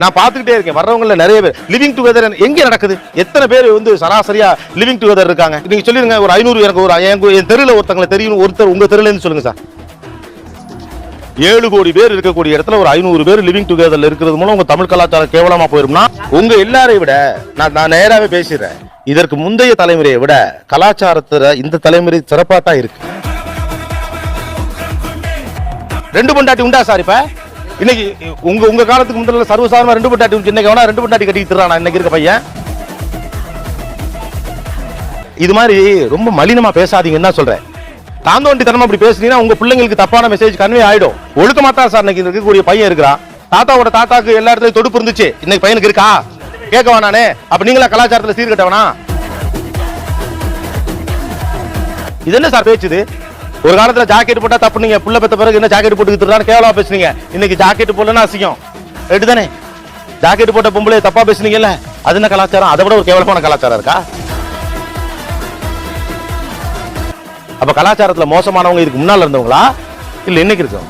நான் பார்த்துக்கிட்டே இருக்கேன். வர்றவங்கள நிறைய பேர் லிவிங் டுகெதர் எங்க நடக்குது? எத்தனை பேர் வந்து சராசரியா லிவிங் டுகெதர் இருக்காங்க? நீங்க சொல்லிருங்க. ஒரு 500 எனக்கு ஒரு என் தெருவில் ஒருத்தங்களை தெரியும். ஒருத்தர் உங்க தெருல இருந்து சொல்லுங்க சார். 7 கோடி பேர் இருக்கக்கூடிய இடத்துல ஒரு 500 பேர் லிவிங் டுகெதர்ல இருக்கிறது மூலம் உங்க தமிழ் கலாச்சாரம் கேவலமா போயிரும்னா, உங்க எல்லாரையும் விட நான் நேராவே பேசிடுறேன், இதற்கு முந்தைய தலைமுறையை விட கலாச்சாரத்துல இந்த தலைமுறை சிறப்பா தான் இருக்கு. 2 பொண்டாட்டி உண்டா சார்? இப்ப இன்னைக்கு உங்க காலத்துக்கு முன்னால சர்வசாதாரணமா 2 பொண்டாட்டி உண்டு. இன்னைக்கு வேணா 2 பொண்டாட்டி கட்டிட்டு திரானா இன்னைக்கு இருக்க பையன். இது மாதிரி ரொம்ப மலினமா பேசாதீங்கன்னு தான் சொல்றேன். தாந்தோண்டித்தனமா அப்படி பேசுனீங்கன்னா உங்க பிள்ளைங்களுக்கு தப்பான மெசேஜ் கன்வே ஆயிடும். ஒழுக்கமா தான் சார் இன்னைக்கு இருக்கக்கூடிய பையன் இருக்கிறான். தாத்தாவோட தாத்தாக்கு எல்லா இடத்துலயும் தொடுப்பு இருந்துச்சு, இன்னைக்கு பையனுக்கு இருக்கா? கேட்க வேணானே. அப்ப நீங்களா கலாச்சாரத்துல சீர்கட்டவனா? இது என்ன சார் பேச்சுது? ஒரு காலத்துல ஜாக்கெட் போட்டா தப்பு, நீங்க புள்ள பெத்த பிறகு என்ன ஜாக்கெட் போட்டுக்கிட்டு கேவலமா பேசுனீங்க. இன்னைக்கு ஜாக்கெட் போடலன்னா அசிங்கம். ரைட்டு தானே? ஜாக்கெட் போட்ட பொம்பளை தப்பா பேசுனீங்கல்ல, அது என்ன கலாச்சாரம்? அதை விட ஒரு கேவலமான கலாச்சாரம் இருக்கா? அப்ப கலாச்சாரத்துல மோசமானவங்க இதுக்கு முன்னால இருந்தவங்களா இல்ல இன்னைக்கு இருக்கோம்?